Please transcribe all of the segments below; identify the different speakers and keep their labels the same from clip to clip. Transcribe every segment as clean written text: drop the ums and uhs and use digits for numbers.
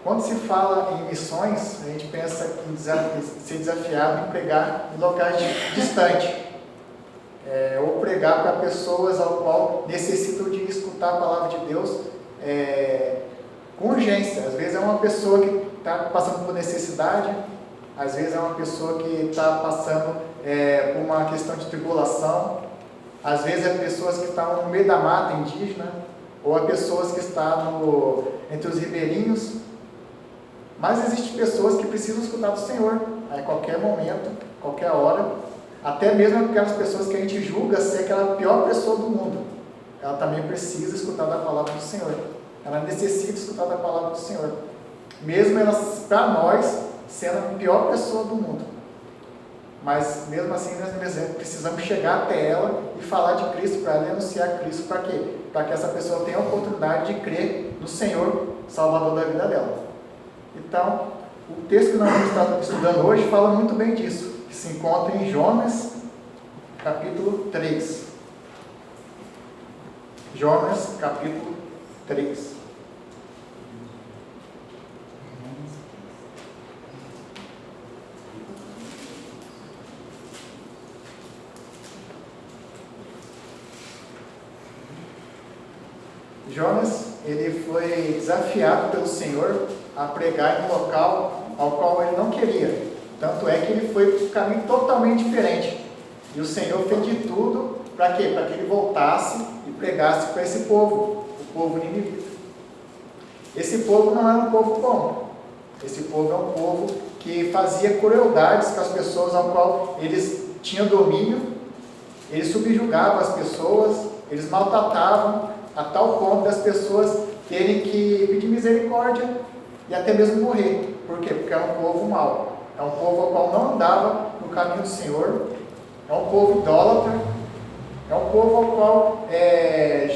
Speaker 1: Quando se fala em missões, a gente pensa em ser desafiado em pregar em locais distantes, ou pregar para pessoas ao qual necessitam de escutar a palavra de Deus com urgência. Às vezes é uma pessoa que está passando por necessidade, às vezes é uma pessoa que está passando por uma questão de tribulação, às vezes é pessoas que estão no meio da mata indígena, ou é pessoas que estão entre os ribeirinhos. Mas existem pessoas que precisam escutar do Senhor a qualquer momento, qualquer hora, até mesmo aquelas pessoas que a gente julga ser aquela pior pessoa do mundo. Ela também precisa escutar da palavra do Senhor. Ela necessita escutar da palavra do Senhor. Mesmo ela, para nós, sendo a pior pessoa do mundo. Mas mesmo assim nós precisamos chegar até ela e falar de Cristo para ela e anunciar Cristo. Para quê? Para que essa pessoa tenha a oportunidade de crer no Senhor, Salvador da vida dela. Então, o texto que nós vamos estar estudando hoje fala muito bem disso, que se encontra em Jonas, capítulo 3. Jonas, capítulo 3. Jonas, ele foi desafiado pelo Senhor a pregar em um local ao qual ele não queria. Tanto é que ele foi por um caminho totalmente diferente. E o Senhor fez de tudo para quê? Para que ele voltasse e pregasse para esse povo, o povo ninivita. Esse povo não era um povo bom. Esse povo é um povo que fazia crueldades com as pessoas ao qual eles tinham domínio, eles subjugavam as pessoas, eles maltratavam, a tal ponto das pessoas terem que pedir misericórdia e até mesmo morrer. Por quê? Porque é um povo mau. É um povo ao qual não andava no caminho do Senhor. É um povo idólatra. É um povo ao qual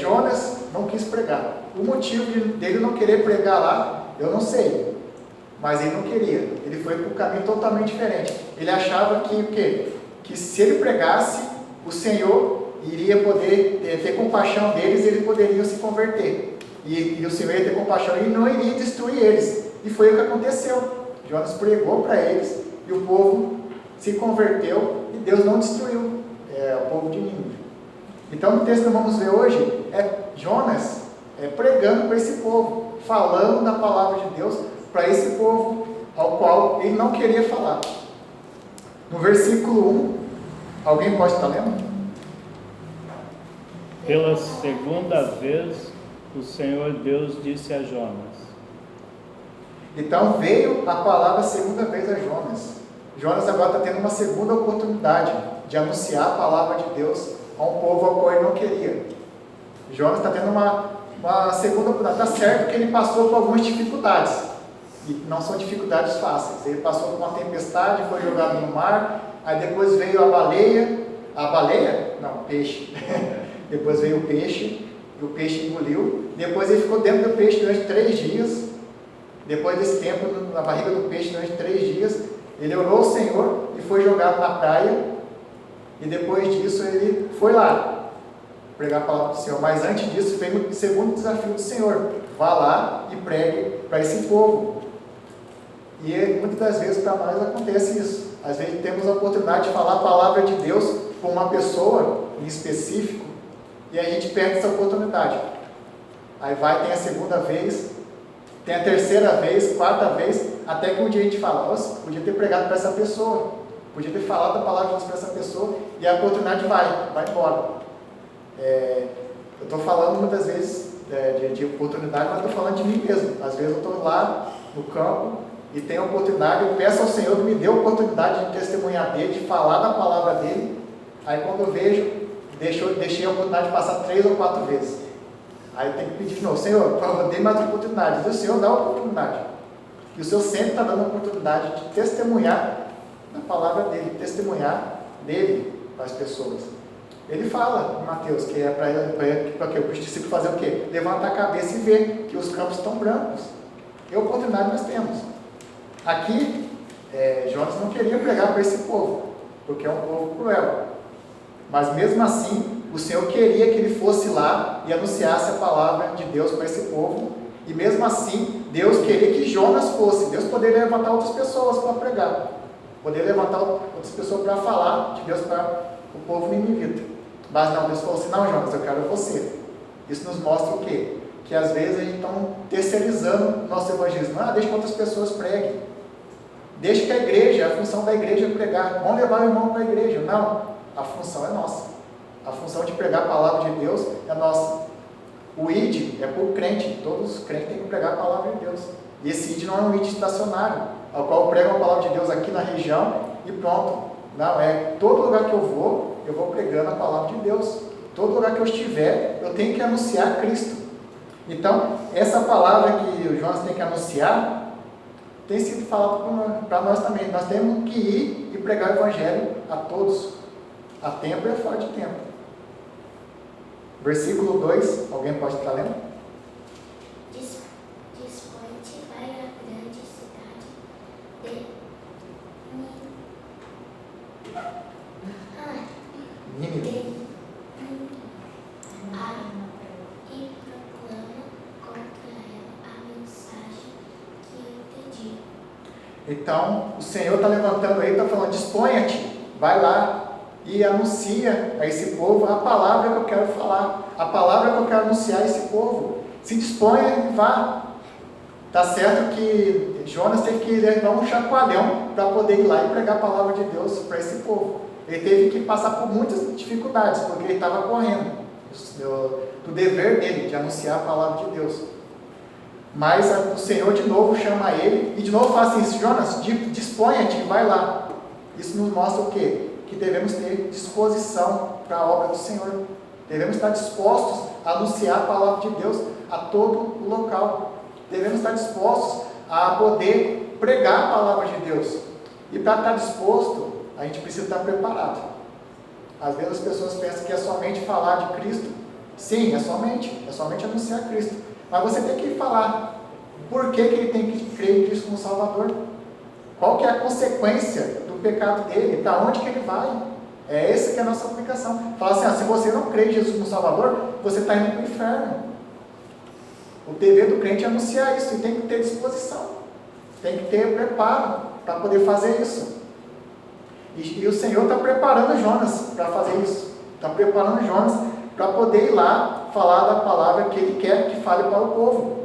Speaker 1: Jonas não quis pregar. O motivo dele não querer pregar lá, eu não sei. Mas ele não queria. Ele foi para um caminho totalmente diferente. Ele achava que o quê? Que se ele pregasse, o Senhor iria poder ter compaixão deles e eles poderiam se converter. E o Senhor ia ter compaixão e não iria destruir eles. E foi o que aconteceu. Jonas pregou para eles e o povo se converteu e Deus não destruiu o povo de Nínive. Então, no texto que vamos ver hoje é Jonas pregando para esse povo, falando da palavra de Deus para esse povo ao qual ele não queria falar. No versículo 1, alguém pode estar lendo?
Speaker 2: Pela segunda vez, o Senhor Deus disse a Jonas.
Speaker 1: Então veio a palavra segunda vez a Jonas. Jonas agora está tendo uma segunda oportunidade de anunciar a palavra de Deus a um povo ao qual ele não queria. Jonas está tendo uma segunda oportunidade. Está certo que ele passou por algumas dificuldades. E não são dificuldades fáceis. Ele passou por uma tempestade, foi jogado no mar. Aí depois veio a baleia. A baleia? Não, peixe. Depois veio o peixe. E o peixe engoliu. Depois ele ficou dentro do peixe durante 3 dias. Depois desse tempo, na barriga do peixe durante 3 dias, ele orou ao Senhor e foi jogado na praia. E depois disso ele foi lá pregar a palavra do Senhor. Mas antes disso veio o segundo desafio do Senhor: vá lá e pregue para esse povo. E muitas das vezes para nós acontece isso. Às vezes temos a oportunidade de falar a palavra de Deus com uma pessoa em específico e a gente perde essa oportunidade. Aí tem a segunda vez, tem a terceira vez, quarta vez, até que um dia a gente fala: nossa, podia ter pregado para essa pessoa, podia ter falado a palavra de Deus para essa pessoa, e a oportunidade vai embora. Eu estou falando muitas vezes de oportunidade, mas estou falando de mim mesmo. Às vezes eu estou lá no campo e tenho a oportunidade, eu peço ao Senhor que me dê a oportunidade de testemunhar dele, de falar da palavra dele. Aí quando eu vejo, deixei a oportunidade de passar 3 ou 4 vezes. Aí eu tenho que pedir de novo: Senhor, dê mais oportunidade. E o Senhor dá a oportunidade. E o Senhor sempre está dando a oportunidade de testemunhar da palavra dele, testemunhar dele para as pessoas. Ele fala em Mateus que é para os discípulos fazer o quê? Levantar a cabeça e ver que os campos estão brancos. E a oportunidade nós temos. Aqui, Jonas não queria pregar para esse povo, porque é um povo cruel. Mas mesmo assim, o Senhor queria que ele fosse lá e anunciasse a palavra de Deus para esse povo E mesmo assim, Deus queria que Jonas fosse. Deus poderia levantar outras pessoas para pregar. Poderia levantar outras pessoas para falar de Deus para o povo ninivita. Mas não, Deus falou assim, não, Jonas, eu quero você. Isso nos mostra o quê? Que às vezes a gente está terceirizando o nosso evangelismo. Deixa que outras pessoas preguem. Deixa que a igreja, a função da igreja é pregar. Vamos levar o irmão para a igreja. Não, a função é nossa. A função de pregar a palavra de Deus é nossa. O ID é para o crente. Todos os crentes têm que pregar a palavra de Deus. E esse ID não é um ID estacionário, ao qual eu prego a palavra de Deus aqui na região e pronto. Não, é todo lugar que eu vou pregando a palavra de Deus. Todo lugar que eu estiver, eu tenho que anunciar Cristo. Então, essa palavra que o Jonas tem que anunciar, tem sido falado para nós também. Nós temos que ir e pregar o evangelho a todos, a tempo e fora de tempo. Versículo 2, alguém pode estar lendo?
Speaker 3: Dispõe-te, vai à grande cidade de
Speaker 1: Nínive.
Speaker 3: E proclama contra ela a mensagem que eu te digo.
Speaker 1: Então, o Senhor está levantando aí, está falando, disponha-te, vai lá e anuncia a esse povo a palavra que eu quero falar, a palavra que eu quero anunciar a esse povo. Se disponha e vá. Está certo que Jonas teve que levar um chacoalhão para poder ir lá e pregar a palavra de Deus para esse povo. Ele teve que passar por muitas dificuldades, porque ele estava correndo do dever dele, de anunciar a palavra de Deus. Mas o Senhor de novo chama ele, e de novo fala assim, Jonas, disponha-te e vai lá. Isso nos mostra o quê? Que devemos ter disposição para a obra do Senhor. Devemos estar dispostos a anunciar a palavra de Deus a todo o local. Devemos estar dispostos a poder pregar a palavra de Deus. E para estar disposto, a gente precisa estar preparado. Às vezes as pessoas pensam que é somente falar de Cristo. Sim, é somente anunciar Cristo. Mas você tem que falar por que ele tem que crer em Cristo como Salvador. Qual que é a consequência do pecado dele? Para onde que ele vai? É essa que é a nossa aplicação. Fala assim, se você não crê em Jesus como Salvador, você está indo para o inferno. O dever do crente é anunciar isso, e tem que ter disposição. Tem que ter preparo para poder fazer isso. E o Senhor está preparando Jonas para fazer isso. Está preparando Jonas para poder ir lá falar da palavra que ele quer que fale para o povo.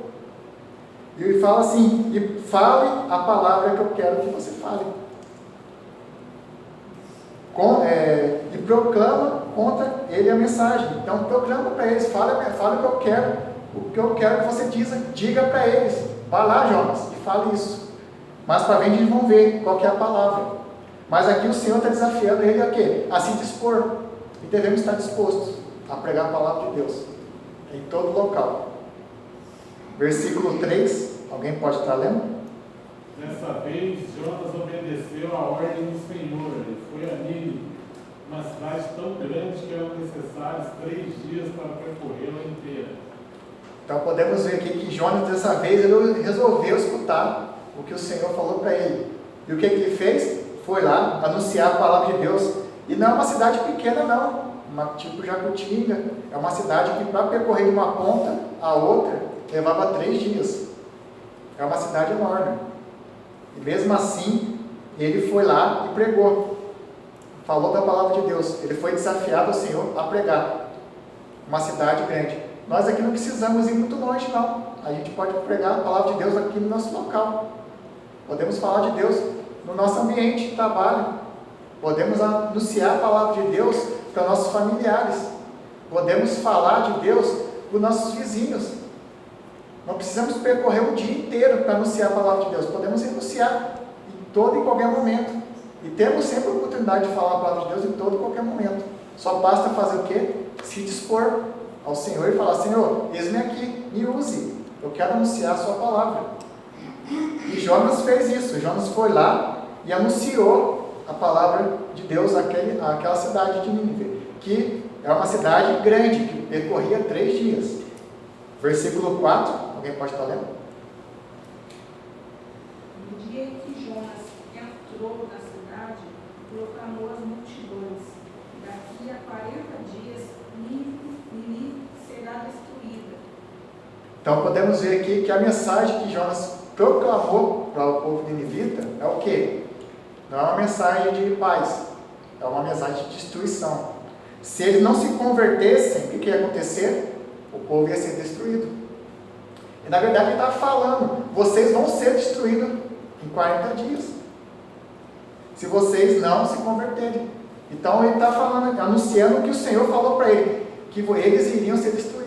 Speaker 1: E ele fala assim, e fale a palavra que eu quero que você fale. E proclama contra ele a mensagem. Então proclama para eles, fale o que eu quero que você diga para eles. Vá lá, Jonas, e fale isso. Mas para frente eles vão ver qual que é a palavra. Mas aqui o Senhor está desafiando ele a quê? A se dispor. E devemos estar dispostos a pregar a palavra de Deus em todo local. Versículo 3, alguém pode estar lendo?
Speaker 4: Dessa vez, Jonas obedeceu a ordem do Senhor e foi a Nínive, uma cidade tão grande que eram necessários 3 dias para percorrê-la inteira.
Speaker 1: Então podemos ver aqui que Jonas, dessa vez, ele resolveu escutar o que o Senhor falou para ele. E o que ele fez? Foi lá anunciar a palavra de Deus. E não é uma cidade pequena, não. Tipo Jacutinga. É uma cidade que, para percorrer de uma ponta a outra, levava 3 dias. É uma cidade enorme. E mesmo assim, ele foi lá e pregou. Falou da palavra de Deus. Ele foi desafiado ao Senhor a pregar. Uma cidade grande. Nós aqui não precisamos ir muito longe, não. A gente pode pregar a palavra de Deus aqui no nosso local. Podemos falar de Deus no nosso ambiente de trabalho. Podemos anunciar a palavra de Deus para nossos familiares. Podemos falar de Deus para os nossos vizinhos. Não precisamos percorrer um dia inteiro para anunciar a palavra de Deus. Podemos anunciar em todo e qualquer momento. E temos sempre a oportunidade de falar a palavra de Deus em todo e qualquer momento. Só basta fazer o quê? Se dispor ao Senhor e falar, Senhor, eis-me aqui, me use. Eu quero anunciar a sua palavra. E Jonas fez isso. Jonas foi lá e anunciou a palavra de Deus àquela cidade de Nínive, que é uma cidade grande, que percorria 3 dias. Versículo 4, alguém pode estar lendo?
Speaker 5: No dia em que Jonas entrou na cidade, proclamou às multidões: daqui a 40 dias, Nínive será destruída.
Speaker 1: Então podemos ver aqui que a mensagem que Jonas proclamou para o povo ninivita é o quê? Não é uma mensagem de paz, é uma mensagem de destruição. Se eles não se convertessem, o que ia acontecer? O povo ia ser destruído. E na verdade ele está falando, vocês vão ser destruídos em 40 dias, se vocês não se converterem. Então ele está falando, anunciando o que o Senhor falou para ele, que eles iriam ser destruídos.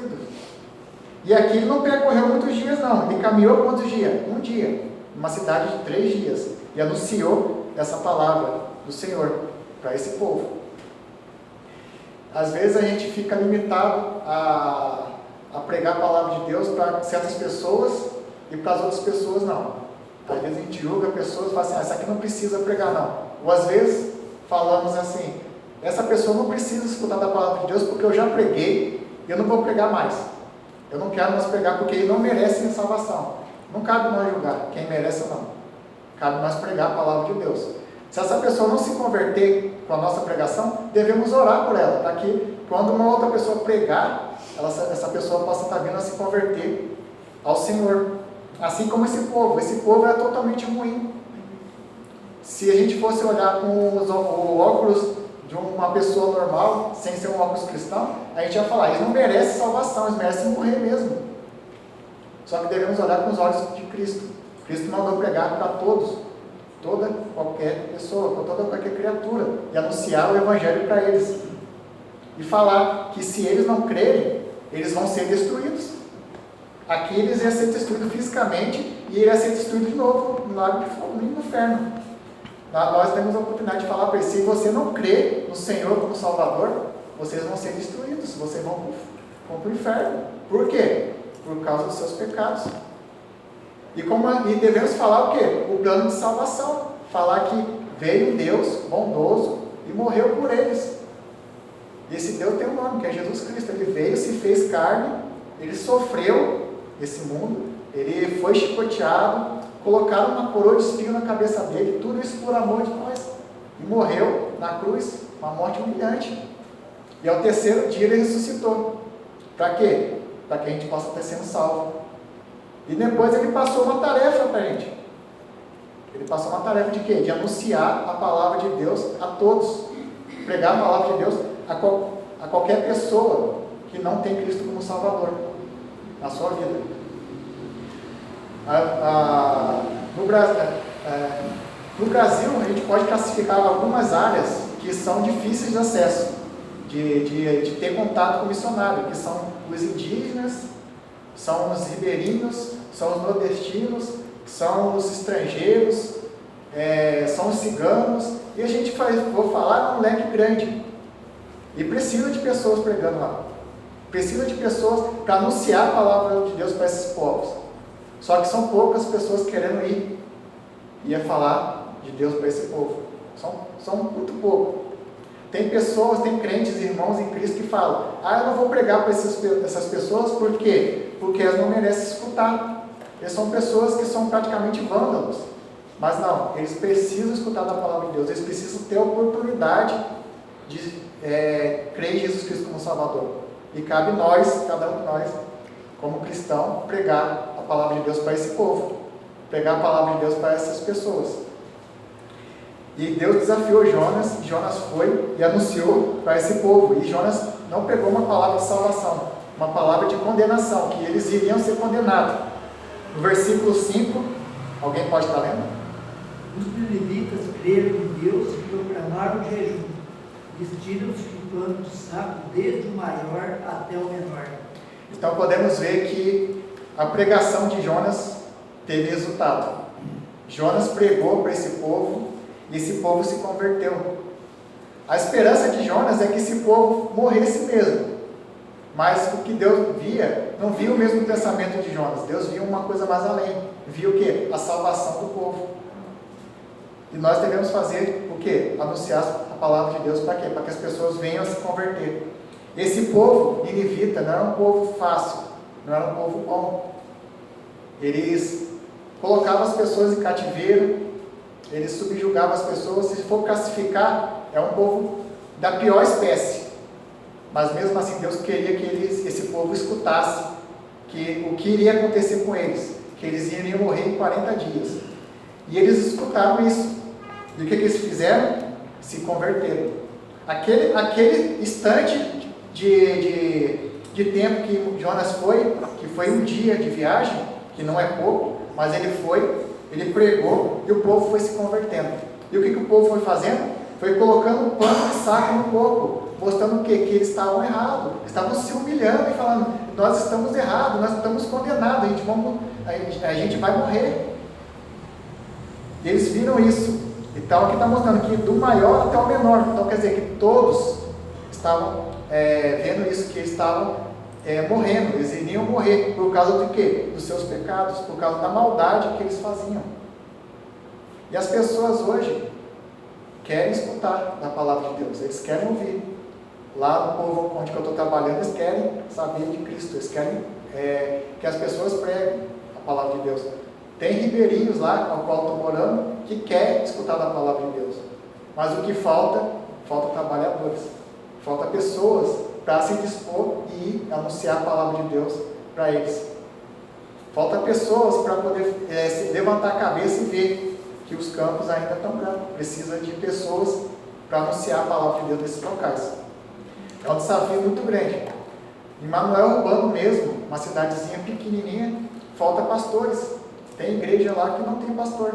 Speaker 1: E aqui ele não percorreu muitos dias não, ele caminhou quantos dias? Um dia, uma cidade de 3 dias, e anunciou essa palavra do Senhor para esse povo. Às vezes a gente fica limitado a pregar a palavra de Deus para certas pessoas e para as outras pessoas não. Às vezes a gente julga pessoas e fala assim, essa aqui não precisa pregar não. Ou às vezes falamos assim, essa pessoa não precisa escutar da palavra de Deus porque eu já preguei e eu não vou pregar mais. Eu não quero mais pregar porque ele não merece a salvação. Não cabe nós julgar quem merece ou não. Cabe nós pregar a palavra de Deus. Se essa pessoa não se converter com a nossa pregação, devemos orar por ela, para que quando uma outra pessoa pregar, essa pessoa possa estar vindo a se converter ao Senhor. Assim como esse povo é totalmente ruim. Se a gente fosse olhar com o óculos de uma pessoa normal, sem ser um óculos cristão, a gente ia falar, eles não merecem salvação, eles merecem morrer mesmo. Só que devemos olhar com os olhos de Cristo. Cristo mandou pregar para todos, toda qualquer pessoa, para toda qualquer criatura, e anunciar o Evangelho para eles. E falar que se eles não crerem, eles vão ser destruídos. Aqui eles iam ser destruídos fisicamente e iam ser destruídos de novo no lago de fogo, no inferno. Nós temos a oportunidade de falar para eles, se você não crê no Senhor como Salvador, vocês vão ser destruídos, vocês vão para o inferno. Por quê? Por causa dos seus pecados. E devemos falar o quê? O plano de salvação. Falar que veio um Deus bondoso e morreu por eles. E esse Deus tem um nome, que é Jesus Cristo. Ele veio, se fez carne, ele sofreu esse mundo, ele foi chicoteado, colocaram uma coroa de espinho na cabeça dele, tudo isso por amor de nós. E morreu na cruz, uma morte humilhante. E ao 3º dia ele ressuscitou. Para quê? Para que a gente possa ter sido salvo. E depois ele passou uma tarefa para a gente. Ele passou uma tarefa de quê? De anunciar a palavra de Deus a todos. Pregar a palavra de Deus a qualquer pessoa que não tem Cristo como Salvador na sua vida. No Brasil, a gente pode classificar algumas áreas que são difíceis de acesso, de ter contato com o missionário, que são os indígenas, são os ribeirinhos, são os nordestinos, são os estrangeiros, são os ciganos, e a gente vou falar num leque grande. E precisa de pessoas pregando lá. Precisa de pessoas para anunciar a palavra de Deus para esses povos. Só que são poucas pessoas querendo ir e falar de Deus para esse povo. São muito poucos. Tem pessoas, tem crentes, irmãos em Cristo que falam, eu não vou pregar para essas pessoas, por quê? Porque elas não merecem escutar. Eles são pessoas que são praticamente vândalos. Mas não, eles precisam escutar da palavra de Deus, eles precisam ter a oportunidade de crer em Jesus Cristo como Salvador. E cabe nós, cada um de nós, como cristão, pregar a palavra de Deus para esse povo, pregar a palavra de Deus para essas pessoas. E Deus desafiou Jonas, e Jonas foi e anunciou para esse povo. E Jonas não pegou uma palavra de salvação, uma palavra de condenação, que eles iriam ser condenados. No versículo 5, alguém pode estar lendo?
Speaker 6: Os ninivitas creram em Deus e proclamaram o jejum, vestiram-se de pano de saco, desde o maior até o menor.
Speaker 1: Então podemos ver que a pregação de Jonas teve resultado. Jonas pregou para esse povo e esse povo se converteu. A esperança de Jonas é que esse povo morresse mesmo. Mas o que Deus via, não via o mesmo pensamento de Jonas. Deus via uma coisa mais além. Via o quê? A salvação do povo. E nós devemos fazer o quê? Anunciar a palavra de Deus para quê? Para que as pessoas venham a se converter. Esse povo ninivita não era um povo fácil, não era um povo bom. Eles colocavam as pessoas em cativeiro, eles subjugavam as pessoas. Se for classificar, é um povo da pior espécie. Mas mesmo assim Deus queria que esse povo escutasse o que iria acontecer com eles, que eles iriam morrer em 40 dias. E eles escutaram isso. E o que eles fizeram? Se converteram. Aquele instante de tempo que Jonas foi, que foi um dia de viagem, que não é pouco, mas ele pregou e o povo foi se convertendo. E o que o povo foi fazendo? Foi colocando um pano de saco no corpo, mostrando o quê? Que eles estavam errados, estavam se humilhando e falando: nós estamos errados, nós estamos condenados, a gente vai morrer. E eles viram isso. Então aqui está mostrando que do maior até o menor. Então quer dizer que todos estavam vendo isso, que eles estavam morrendo, eles iriam morrer por causa do quê? Dos seus pecados, por causa da maldade que eles faziam. E as pessoas hoje querem escutar da palavra de Deus, eles querem ouvir. Lá no povo onde eu estou trabalhando, eles querem saber de Cristo, eles querem que as pessoas preguem a palavra de Deus. Tem ribeirinhos lá, ao qual estou morando, que quer escutar da palavra de Deus. Mas o que falta trabalhadores, falta pessoas para se dispor e anunciar a palavra de Deus para eles. Falta pessoas para poder levantar a cabeça e ver que os campos ainda estão brancos. Precisa de pessoas para anunciar a palavra de Deus nesses locais. É um desafio muito grande. Em Manoel Urbano mesmo, uma cidadezinha pequenininha, falta pastores. Tem igreja lá que não tem pastor.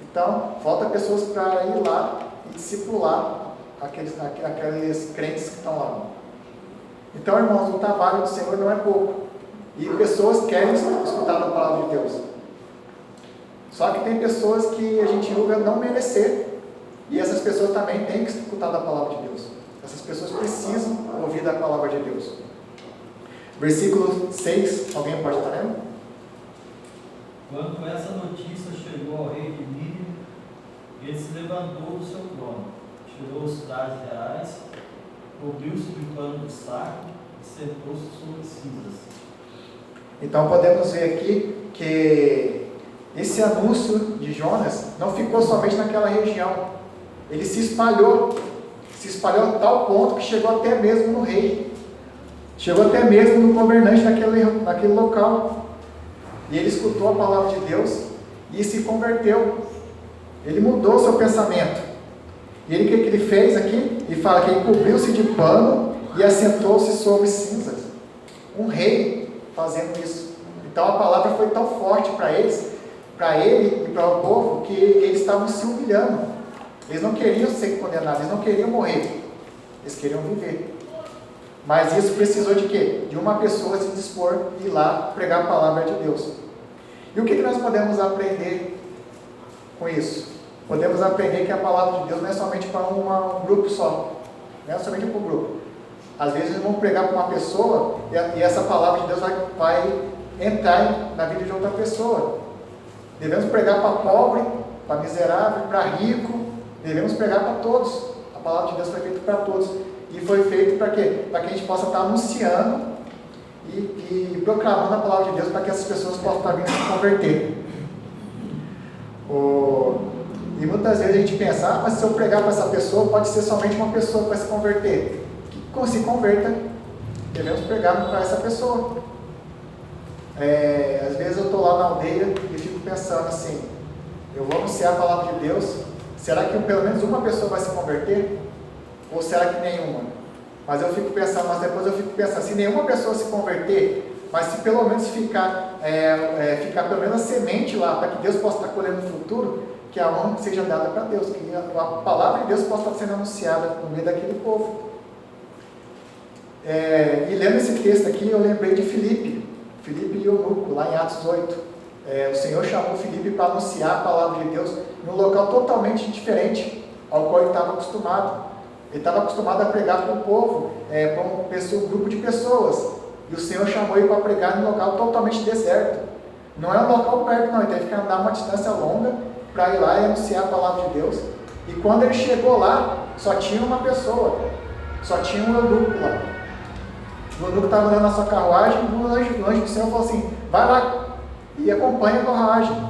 Speaker 1: Então, falta pessoas para ir lá e discipular aqueles crentes que estão lá. Então, irmãos, o trabalho do Senhor não é pouco. E pessoas querem escutar a palavra de Deus. Só que tem pessoas que a gente julga não merecer. E essas pessoas também têm que escutar da palavra de Deus. Essas pessoas precisam ouvir da palavra de Deus. Versículo 6, alguém pode estar lendo?
Speaker 7: Quando essa notícia chegou ao rei de Nínive, ele se levantou do seu trono, tirou os trajes reais, cobriu-se de pano de saco e sentou-se sobre cinzas.
Speaker 1: Então podemos ver aqui que esse anúncio de Jonas não ficou somente naquela região. Ele se espalhou a tal ponto que chegou até mesmo no rei. Chegou até mesmo no governante daquele local. E ele escutou a palavra de Deus e se converteu. Ele mudou seu pensamento. E o que ele fez aqui? Ele fala que ele cobriu-se de pano e assentou-se sobre cinzas. Um rei fazendo isso. Então a palavra foi tão forte para ele e para o povo, que eles estavam se humilhando. Eles não queriam ser condenados, eles não queriam morrer. Eles queriam viver. Mas isso precisou de quê? De uma pessoa se dispor e ir lá pregar a palavra de Deus. E o que nós podemos aprender com isso? Podemos aprender que a palavra de Deus não é somente para um grupo só. Não é somente para um grupo. Às vezes nós vamos pregar para uma pessoa e essa palavra de Deus vai entrar na vida de outra pessoa. Devemos pregar para pobre, para miserável, para rico. Devemos pregar para todos. A palavra de Deus foi feita para todos. E foi feito para quê? Para que a gente possa estar anunciando e proclamando a palavra de Deus, para que essas pessoas possam estar vindo se converter. E muitas vezes a gente pensa: mas se eu pregar para essa pessoa, pode ser somente uma pessoa que vai se converter. Que se converta, devemos pregar para essa pessoa. Às vezes eu estou lá na aldeia e fico pensando assim: eu vou anunciar a palavra de Deus, será que pelo menos uma pessoa vai se converter? Ou será que nenhuma? Mas depois eu fico pensando, se nenhuma pessoa se converter, mas se pelo menos ficar pelo menos a semente lá, para que Deus possa estar colhendo no futuro, que a honra seja dada para Deus, que a palavra de Deus possa estar sendo anunciada no meio daquele povo. E lendo esse texto aqui, eu lembrei de Filipe e Eunuco, lá em Atos 8. O Senhor chamou Filipe para anunciar a palavra de Deus num local totalmente diferente ao qual ele estava acostumado. Ele estava acostumado a pregar para o povo, para um grupo de pessoas. E o Senhor chamou ele para pregar num local totalmente deserto. Não é um local perto, não. Ele teve que andar uma distância longa para ir lá e anunciar a palavra de Deus. E quando ele chegou lá, só tinha uma pessoa. Só tinha um eunuco lá. O eunuco estava andando na sua carruagem, e o anjo do Senhor falou assim: vai lá e acompanha a carruagem.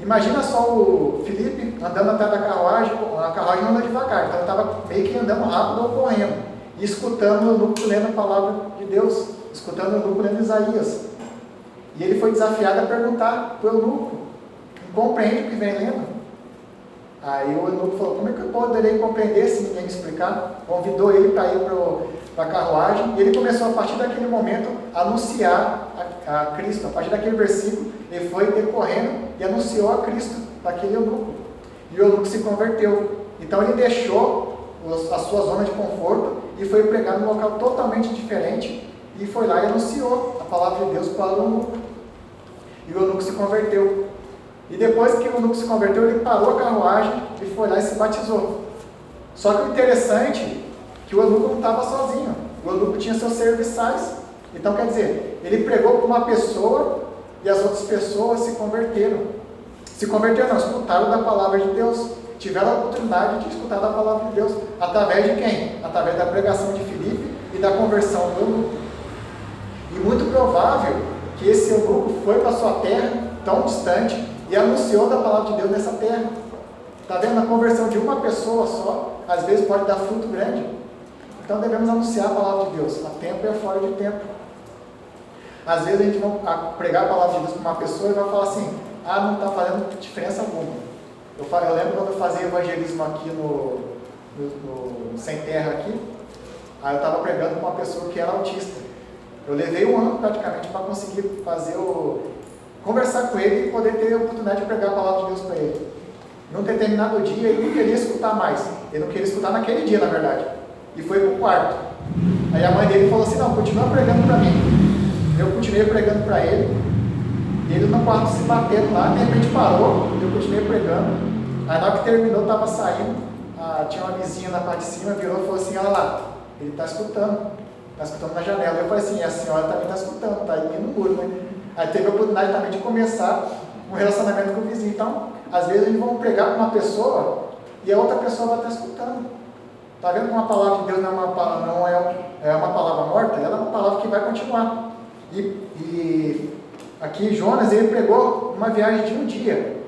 Speaker 1: Imagina só o Filipe andando atrás da carruagem, a carruagem anda devagar, então ele estava meio que andando rápido ou correndo, e escutando o eunuco lendo a palavra de Deus. escutando o eunuco lendo Isaías. E ele foi desafiado a perguntar para o eunuco: compreende o que vem lendo? Aí o eunuco falou: como é que eu poderei compreender se ninguém me explicar? Convidou ele para ir para a carruagem, e ele começou a partir daquele momento a anunciar a Cristo. A partir daquele versículo, ele foi decorrendo e anunciou a Cristo para aquele eunuco. E o eunuco se converteu. Então ele deixou a sua zona de conforto e foi pregar num local totalmente diferente, e foi lá e anunciou a palavra de Deus para o eunuco. E o eunuco se converteu. E depois que o eunuco se converteu, ele parou a carruagem e foi lá e se batizou. Só que o interessante é que o eunuco não estava sozinho. O eunuco tinha seus serviçais. Então, quer dizer, ele pregou para uma pessoa e as outras pessoas se converteram. Se converteram, não, escutaram da palavra de Deus. Tiveram a oportunidade de escutar da palavra de Deus. Através de quem? Através da pregação de Filipe e da conversão do eunuco. E muito provável que esse eunuco foi para sua terra, tão distante, e anunciou da palavra de Deus nessa terra. Está vendo? A conversão de uma pessoa só, às vezes pode dar fruto grande. Então devemos anunciar a palavra de Deus, a tempo e a fora de tempo. Às vezes a gente vai pregar a palavra de Deus para uma pessoa e vai falar assim: ah, não está fazendo diferença alguma. Eu lembro quando eu fazia evangelismo aqui no Sem Terra aqui, aí eu estava pregando para uma pessoa que era autista. Eu levei um ano praticamente para conseguir conversar com ele e poder ter a oportunidade de pregar a palavra de Deus para ele. Num determinado dia ele não queria escutar mais. Ele não queria escutar naquele dia, na verdade. E foi para o quarto. Aí a mãe dele falou assim: não, continua pregando para mim. Eu continuei pregando para ele. E ele no quarto se batendo lá, de repente parou, eu continuei pregando. Aí na hora que terminou, estava saindo, tinha uma vizinha na parte de cima, virou e falou assim: olha lá, ele está escutando na janela. Eu falei assim: a senhora também está escutando, está aí no muro, né? Aí teve a oportunidade também de começar um relacionamento com o vizinho. Então, às vezes a gente vai pregar para uma pessoa e a outra pessoa vai estar escutando. Está vendo que uma palavra de Deus não é uma palavra morta? Ela é uma palavra que vai continuar. E aqui Jonas, ele pregou uma viagem de um dia.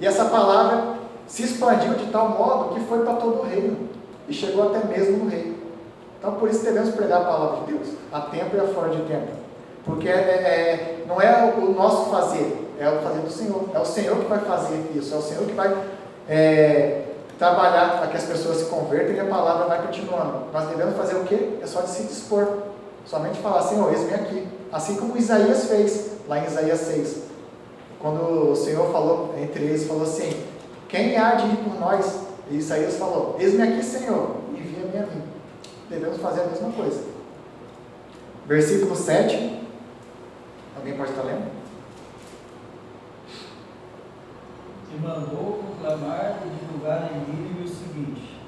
Speaker 1: E essa palavra se expandiu de tal modo que foi para todo o reino. E chegou até mesmo no reino. Então, por isso devemos pregar a palavra de Deus, a tempo e a fora de tempo. Porque não é o nosso fazer, é o fazer do Senhor. É o Senhor que vai fazer isso, é o Senhor que vai trabalhar para que as pessoas se convertam e a palavra vai continuando. Nós devemos fazer o quê? É só de se dispor. Somente falar: Senhor, eis-me aqui. Assim como Isaías fez, lá em Isaías 6. Quando o Senhor falou, entre eles, falou assim: quem há de ir por nós? E Isaías falou: eis-me aqui, Senhor, envia-me a mim. Devemos fazer a mesma coisa. Versículo 7. Alguém pode estar lendo?
Speaker 7: E mandou proclamar e divulgar em Nínive o seguinte: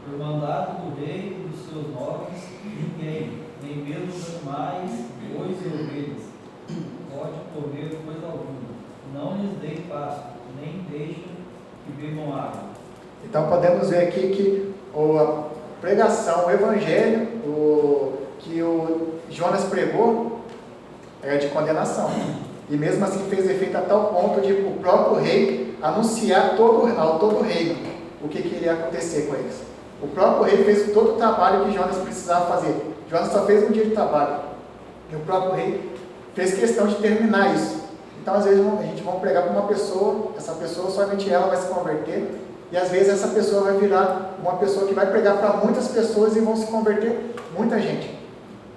Speaker 7: por mandado do rei e dos seus nobres, ninguém, nem mesmo os animais, bois e ovelhas, pode comer coisa alguma. Não lhes dei pasto, nem deixem que bebam água.
Speaker 1: Então podemos ver aqui que a pregação, o evangelho que o Jonas pregou é de condenação. E mesmo assim fez efeito a tal ponto de o próprio rei anunciar ao todo o reino o que iria acontecer com eles. O próprio rei fez todo o trabalho que Jonas precisava fazer. Jonas só fez um dia de trabalho. E o próprio rei fez questão de terminar isso. Então, às vezes, a gente vai pregar para uma pessoa, essa pessoa, somente ela vai se converter, e às vezes essa pessoa vai virar uma pessoa que vai pregar para muitas pessoas e vão se converter muita gente.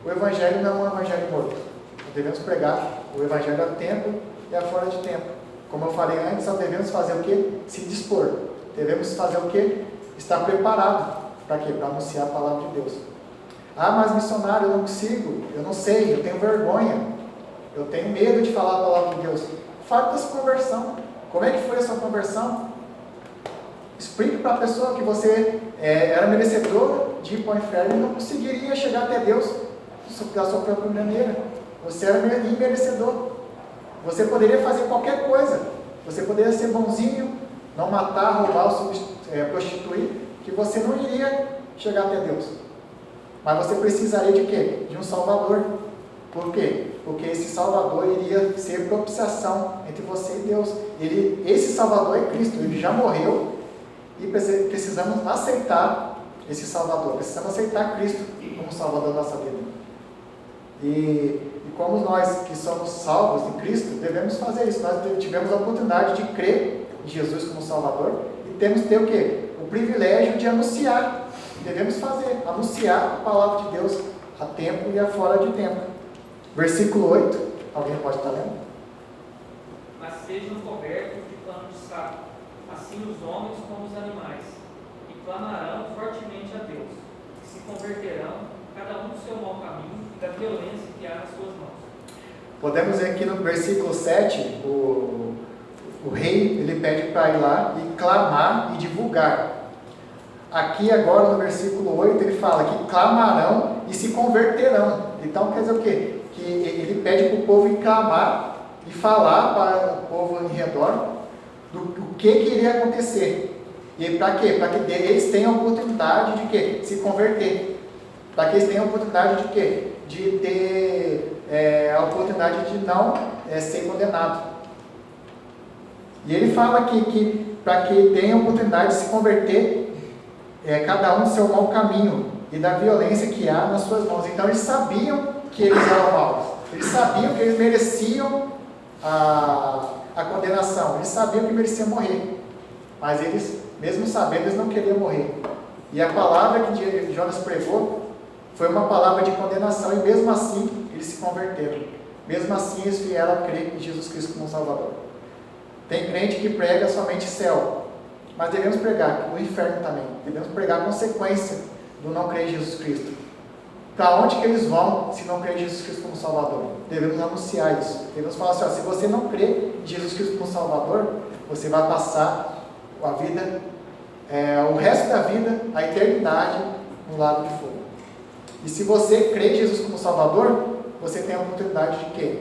Speaker 1: O evangelho não é um evangelho morto. Nós devemos pregar o evangelho a tempo e a fora de tempo. Como eu falei antes, nós devemos fazer o quê? Se dispor. Devemos fazer o quê? Estar preparado. Para quê? Para anunciar a palavra de Deus. Ah, mas missionário, eu não consigo, eu não sei, eu tenho vergonha, eu tenho medo de falar a palavra de Deus. Fale da sua conversão. Como é que foi a sua conversão? Explique para a pessoa que você era merecedor de ir para o inferno e não conseguiria chegar até Deus da sua própria maneira. Você era imerecedor. Você poderia fazer qualquer coisa. Você poderia ser bonzinho, não matar, roubar, prostituir, que você não iria chegar até Deus. Mas você precisaria de quê? De um Salvador. Por quê? Porque esse Salvador iria ser propiciação entre você e Deus. Esse Salvador é Cristo, ele já morreu e precisamos aceitar esse Salvador. Precisamos aceitar Cristo como Salvador da nossa vida. E como nós que somos salvos em Cristo, devemos fazer isso. Nós tivemos a oportunidade de crer em Jesus como Salvador e temos que ter o quê? O privilégio de anunciar. Devemos fazer, anunciar a palavra de Deus a tempo e a fora de tempo. Versículo 8, alguém pode estar lendo?
Speaker 8: Mas sejam cobertos de pano de saco, assim os homens como os animais, e clamarão fortemente a Deus, e se converterão, cada um do seu mau caminho e da violência que há nas suas mãos.
Speaker 1: Podemos ver aqui no versículo 7, o rei ele pede para ir lá e clamar e divulgar. Aqui agora no versículo 8 ele fala que clamarão e se converterão. Então quer dizer o quê? Que ele pede para o povo ir clamar e falar para o povo em redor do que iria acontecer. E para quê? Para que eles tenham a oportunidade de quê? Se converter. Para que eles tenham a oportunidade de quê? De ter a oportunidade de não ser condenado. E ele fala aqui que para que tenham a oportunidade de se converter, cada um do seu mau caminho e da violência que há nas suas mãos. Então eles sabiam que eles eram maus. Eles sabiam que eles mereciam a condenação. Eles sabiam que mereciam morrer. Mas eles, mesmo sabendo, eles não queriam morrer. E a palavra que Jonas pregou foi uma palavra de condenação. E mesmo assim, eles se converteram. Mesmo assim, eles vieram a crer em Jesus Cristo como Salvador. Tem crente que prega somente céu. Mas devemos pregar o inferno também. Devemos pregar a consequência do não crer em Jesus Cristo. Para onde que eles vão se não crer em Jesus Cristo como Salvador? Devemos anunciar isso. Devemos falar assim, se você não crê em Jesus Cristo como Salvador, você vai passar a vida, o resto da vida, a eternidade, no lago de fogo. E se você crê em Jesus como Salvador, você tem a oportunidade de quê?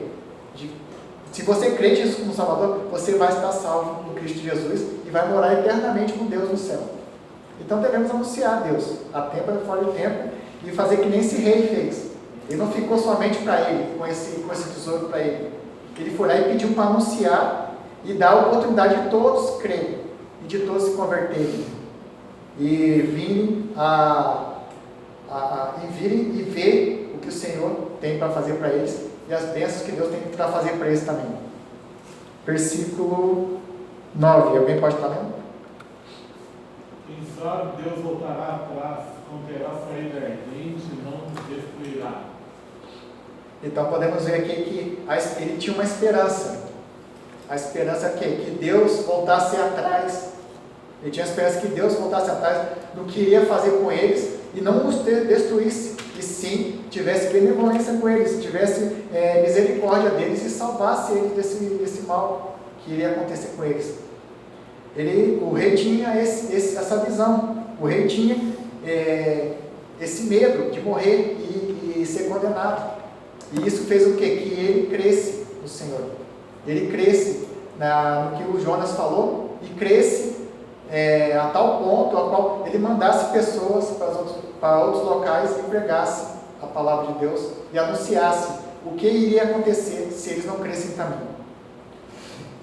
Speaker 1: Se você crê em Jesus como Salvador, você vai estar salvo em Cristo Jesus e vai morar eternamente com Deus no céu. Então devemos anunciar a Deus, a tempo e fora de tempo, e fazer que nem esse rei fez. Ele não ficou somente para ele, com esse tesouro para ele. Ele foi lá e pediu para anunciar e dar a oportunidade de todos crerem e de todos se converterem. E virem e ver o que o Senhor tem para fazer para eles e as bênçãos que Deus tem para fazer para eles também. Versículo 9, alguém pode estar lendo?
Speaker 4: Quem sabe Deus voltará atrás, conterá saída ardente e não nos destruirá.
Speaker 1: Então podemos ver aqui que ele tinha uma esperança. A esperança que Deus voltasse atrás. Ele tinha a esperança que Deus voltasse atrás do que iria fazer com eles e não os destruísse. E sim, tivesse benevolência com eles, tivesse misericórdia deles e salvasse eles desse mal que iria acontecer com eles. O rei tinha essa visão. O rei tinha esse medo de morrer e ser condenado. E isso fez o quê? Que ele cresce no Senhor. Ele cresce no que o Jonas falou e cresce a tal ponto a qual ele mandasse pessoas para outros locais e pregasse a palavra de Deus e anunciasse o que iria acontecer se eles não crescem também.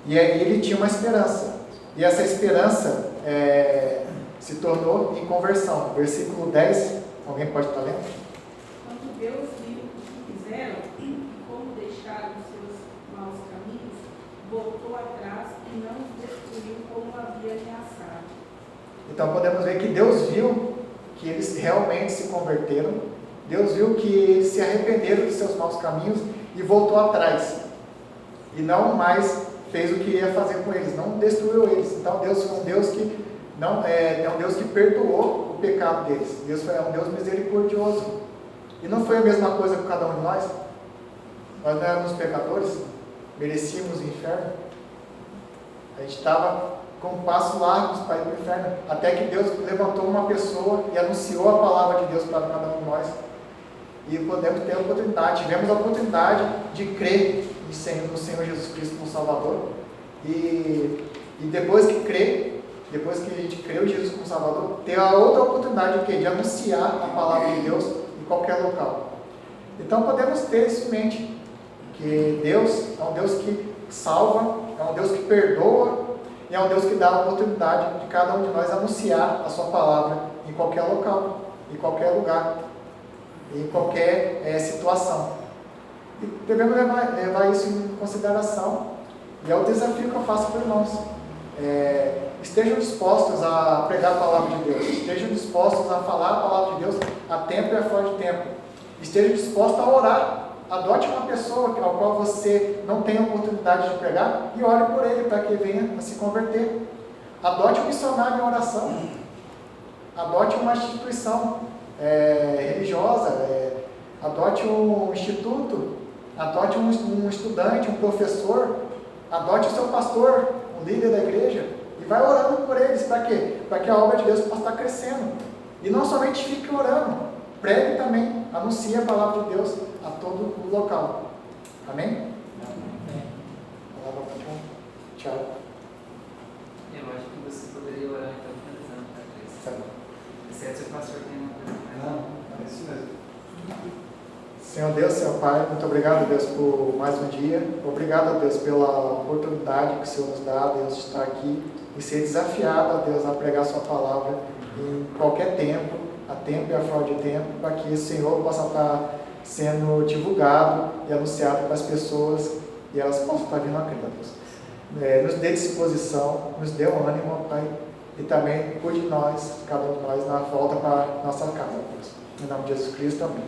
Speaker 1: E aí ele tinha uma esperança. E essa esperança se tornou em conversão. Versículo 10, alguém pode estar lendo?
Speaker 5: Quando Deus viu o que fizeram e como deixaram os seus maus caminhos, voltou atrás e não os destruiu como havia ameaçado.
Speaker 1: Então podemos ver que Deus viu que eles realmente se converteram. Deus viu que eles se arrependeram dos seus maus caminhos e voltou atrás. E não mais fez o que ia fazer com eles, não destruiu eles. Então Deus foi um Deus que é um Deus que perdoou o pecado deles. Deus foi um Deus misericordioso. E não foi a mesma coisa com cada um de nós? Nós não éramos pecadores, merecíamos o inferno. A gente estava com passos largos para ir para o inferno, até que Deus levantou uma pessoa e anunciou a palavra de Deus para cada um de nós. E podemos ter a oportunidade, tivemos a oportunidade de crer no Senhor Jesus Cristo como Salvador. E depois que a gente creu em Jesus como Salvador, ter a outra oportunidade de anunciar a palavra de Deus em qualquer local. Então podemos ter isso em mente, que Deus é um Deus que salva, é um Deus que perdoa, e é um Deus que dá a oportunidade de cada um de nós anunciar a sua palavra em qualquer local, em qualquer lugar, em qualquer situação. E devemos levar isso em consideração. E é o desafio que eu faço para os irmãos. Estejam dispostos a pregar a palavra de Deus. Estejam dispostos a falar a palavra de Deus a tempo e a fora de tempo. Estejam dispostos a orar. Adote uma pessoa ao qual você não tem oportunidade de pregar e ore por ele para que venha a se converter. Adote um missionário em oração. Adote uma instituição religiosa. Adote um instituto. Adote um estudante, um professor. Adote o seu pastor, um líder da igreja. E vai orando por eles. Para quê? Para que a obra de Deus possa estar crescendo. E não somente fique orando. Pregue também. Anuncie a palavra de Deus a todo o local. Amém? Tchau.
Speaker 9: Eu acho que você poderia orar então finalizando para três. Exceto se o pastor tem uma coisa.
Speaker 1: Não, é isso mesmo. Senhor Deus, Senhor Pai, muito obrigado, Deus, por mais um dia. Obrigado, Deus, pela oportunidade que o Senhor nos dá, Deus, de estar aqui e ser desafiado, Deus, a pregar Sua palavra em qualquer tempo, a tempo e a fora de tempo, para que o Senhor possa estar sendo divulgado e anunciado para as pessoas e elas possam estar vindo a crer, Deus. Nos dê disposição, nos dê um ânimo, Pai, e também cuide de nós, cada um de nós, na volta para a nossa casa, Deus. Em nome de Jesus Cristo, amém.